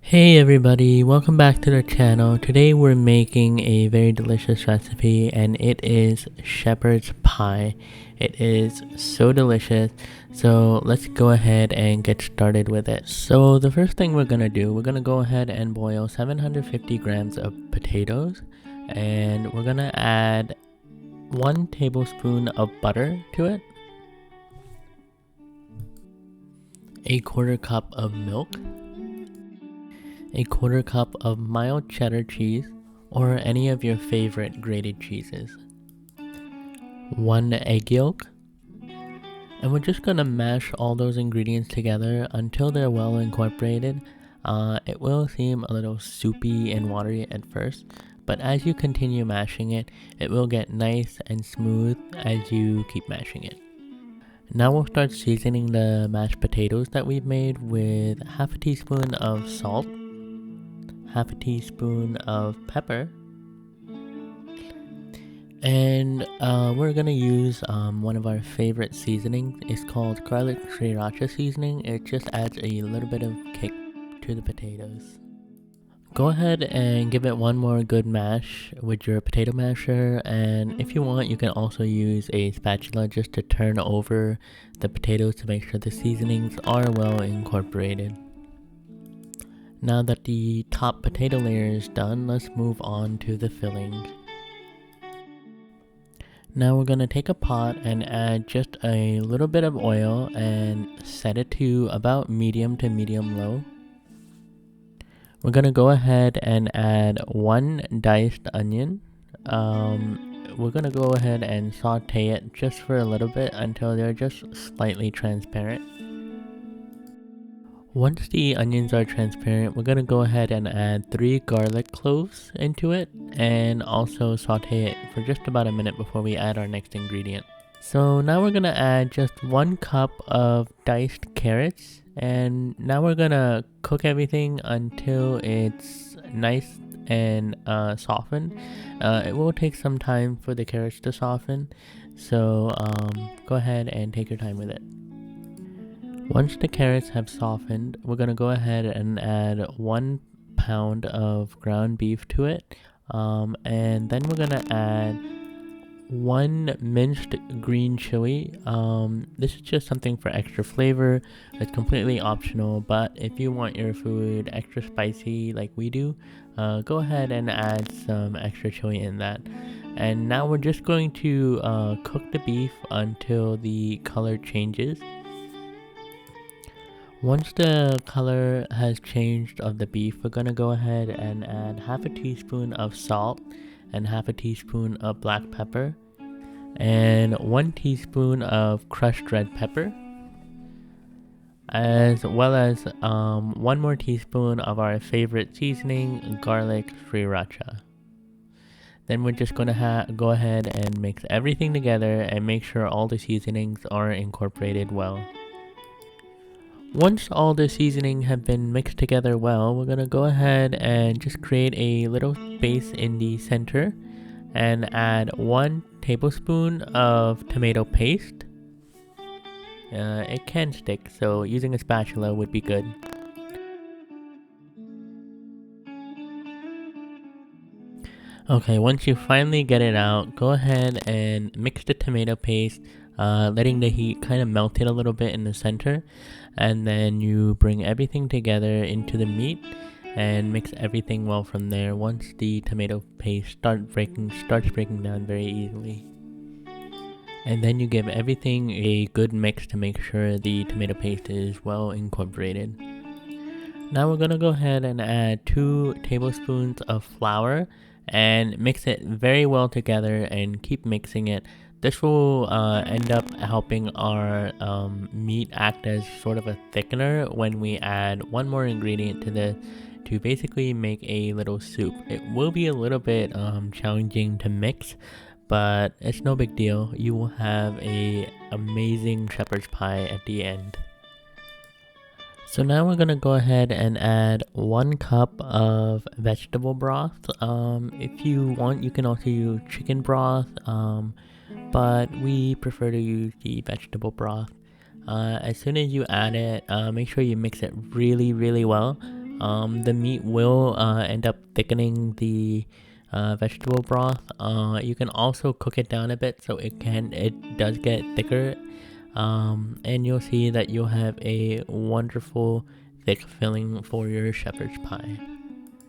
Hey everybody, welcome back to the channel. Today we're making a very delicious recipe and it is shepherd's pie. It is so delicious, so let's go ahead and get started with it. So the first thing we're gonna do, we're gonna go ahead and boil 750 grams of potatoes, and we're gonna add 1 tablespoon of butter to it, a quarter cup of milk, a quarter cup of mild cheddar cheese or any of your favorite grated cheeses, 1 egg yolk, and we're just gonna mash all those ingredients together until they're well incorporated. It will seem a little soupy and watery at first, but as you continue mashing it, it will get nice and smooth as you keep mashing it. Now we'll start seasoning the mashed potatoes that we've made with half a teaspoon of salt, half a teaspoon of pepper, and we're gonna use one of our favorite seasonings. It's called garlic sriracha seasoning. It just adds a little bit of kick to the potatoes. Go ahead and give it one more good mash with your potato masher, and if you want you can also use a spatula just to turn over the potatoes to make sure the seasonings are well incorporated. Now that the top potato layer is done, let's move on to the filling. Now we're going to take a pot and add just a little bit of oil and set it to about medium to medium low. We're going to go ahead and add 1 diced onion. We're going to go ahead and saute it just for a little bit until they're just slightly transparent. Once the onions are transparent, we're going to go ahead and add 3 garlic cloves into it and also saute it for just about a minute before we add our next ingredient. So now we're going to add just 1 cup of diced carrots, and now we're going to cook everything until it's nice and softened. It will take some time for the carrots to soften, so go ahead and take your time with it. Once the carrots have softened, we're going to go ahead and add 1 pound of ground beef to it, and then we're going to add 1 minced green chili. This is just something for extra flavor. It's completely optional, but if you want your food extra spicy like we do, go ahead and add some extra chili in that. And now we're just going to cook the beef until the color changes. Once the color has changed of the beef, we're going to go ahead and add half a teaspoon of salt and half a teaspoon of black pepper and 1 teaspoon of crushed red pepper, as well as 1 more teaspoon of our favorite seasoning, garlic sriracha. Then we're just going to go ahead and mix everything together and make sure all the seasonings are incorporated well. Once all the seasoning have been mixed together well, we're going to go ahead and just create a little space in the center and add 1 tablespoon of tomato paste. It can stick, so using a spatula would be good. Okay, once you finally get it out, go ahead and mix the tomato paste, letting the heat kind of melt it a little bit in the center, and then you bring everything together into the meat and mix everything well from there. Once the tomato paste starts breaking down very easily, and then you give everything a good mix to make sure the tomato paste is well incorporated. Now we're gonna go ahead and add 2 tablespoons of flour and mix it very well together and keep mixing it. This will end up helping our meat act as sort of a thickener when we add 1 more ingredient to this to basically make a little soup. It will be a little bit challenging to mix, but it's no big deal. You will have a amazing shepherd's pie at the end. So now we're going to go ahead and add 1 cup of vegetable broth. If you want, you can also use chicken broth, but we prefer to use the vegetable broth. As soon as you add it, make sure you mix it really well. The meat will end up thickening the vegetable broth. You can also cook it down a bit so it does get thicker, and you'll see that you'll have a wonderful thick filling for your shepherd's pie.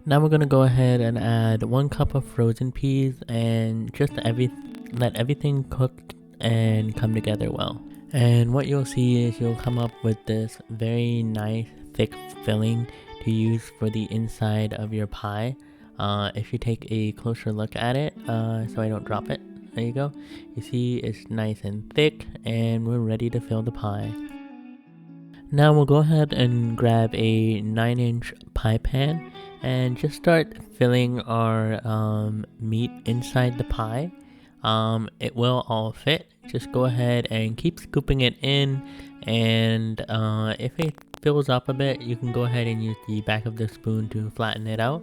Now we're gonna go ahead and add 1 cup of frozen peas and just let everything cook and come together well. And what you'll see is you'll come up with this very nice thick filling to use for the inside of your pie. If you take a closer look at it, so I don't drop it, there you go. You see it's nice and thick, and we're ready to fill the pie. Now we'll go ahead and grab a 9-inch pie pan and just start filling our meat inside the pie. It will all fit. Just go ahead and keep scooping it in, and if it fills up a bit, you can go ahead and use the back of the spoon to flatten it out.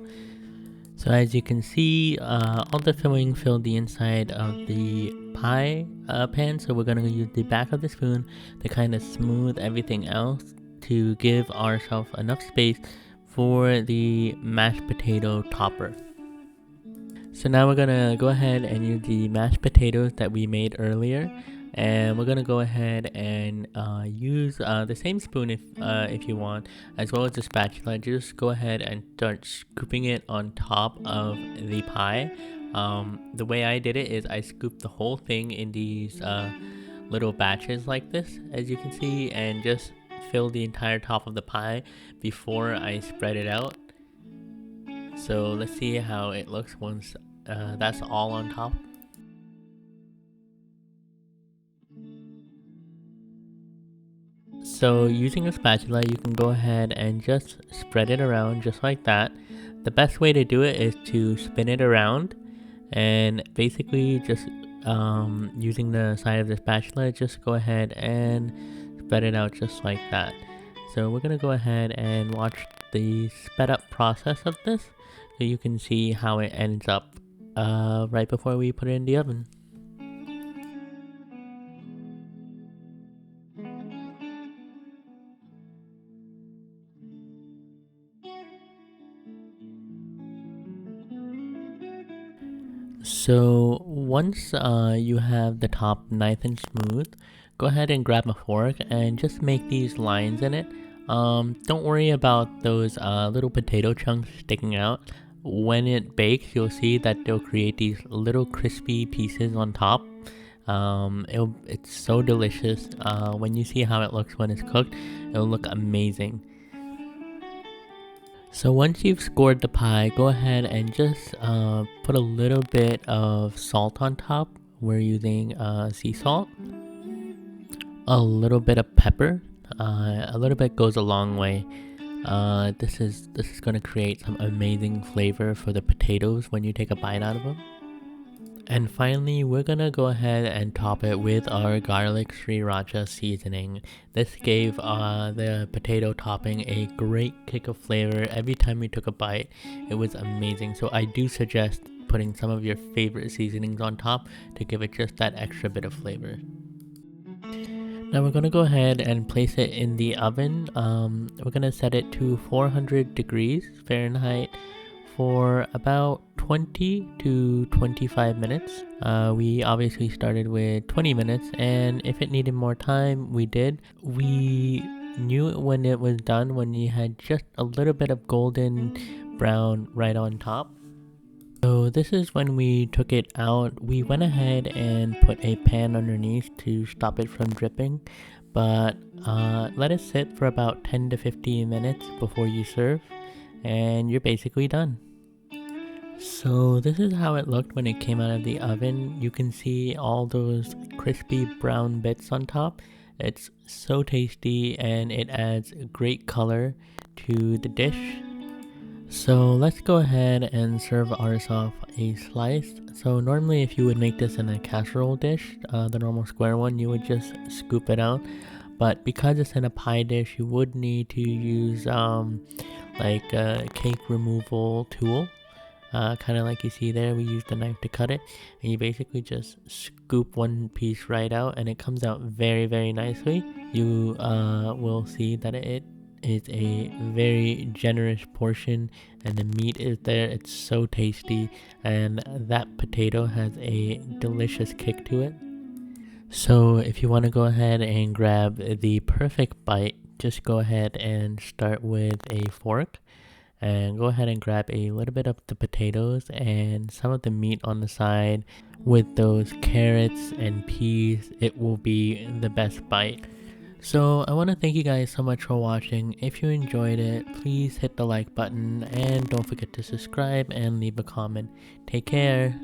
So as you can see, all the filling filled the inside of the pie pan, so we're going to use the back of the spoon to kind of smooth everything else to give ourselves enough space for the mashed potato topper. So now we're going to go ahead and use the mashed potatoes that we made earlier, and we're going to go ahead and use the same spoon if you want, as well as the spatula. Just go ahead and start scooping it on top of the pie. The way I did it is I scooped the whole thing in these little batches like this, as you can see, and just fill the entire top of the pie before I spread it out. So let's see how it looks once that's all on top. So using a spatula, you can go ahead and just spread it around just like that. The best way to do it is to spin it around, and basically just using the side of the spatula, just go ahead and spread it out just like that. So we're gonna go ahead and watch the sped up process of this so you can see how it ends up right before we put it in the oven. So once you have the top nice and smooth, go ahead and grab a fork and just make these lines in it. Don't worry about those little potato chunks sticking out. When it bakes, you'll see that they'll create these little crispy pieces on top. It's so delicious. When you see how it looks when it's cooked, it'll look amazing. So once you've scored the pie, go ahead and just put a little bit of salt on top. We're using sea salt, a little bit of pepper. A little bit goes a long way. This is going to create some amazing flavor for the potatoes when you take a bite out of them. And finally, we're gonna go ahead and top it with our garlic sriracha seasoning. This gave the potato topping a great kick of flavor. Every time we took a bite, it was amazing. So I do suggest putting some of your favorite seasonings on top to give it just that extra bit of flavor. Now we're gonna go ahead and place it in the oven. We're gonna set it to 400 degrees Fahrenheit for about 20 to 25 minutes. We obviously started with 20 minutes, and if it needed more time, we did. We knew when it was done when you had just a little bit of golden brown right on top. So this is when we took it out. We went ahead and put a pan underneath to stop it from dripping, but let it sit for about 10 to 15 minutes before you serve, and you're basically done. So this is how it looked when it came out of the oven. You can see all those crispy brown bits on top. It's so tasty, and it adds great color to the dish. So let's go ahead and serve ourselves a slice. So normally if you would make this in a casserole dish, the normal square one, you would just scoop it out. But because it's in a pie dish, you would need to use like a cake removal tool. Kind of like you see there, we used the knife to cut it, and you basically just scoop one piece right out, and it comes out very, very nicely. You will see that it is a very generous portion, and the meat is there. It's so tasty, and that potato has a delicious kick to it. So if you want to go ahead and grab the perfect bite, just go ahead and start with a fork and go ahead and grab a little bit of the potatoes and some of the meat on the side. With those carrots and peas, it will be the best bite. So I want to thank you guys so much for watching. If you enjoyed it, please hit the like button and don't forget to subscribe and leave a comment. Take care.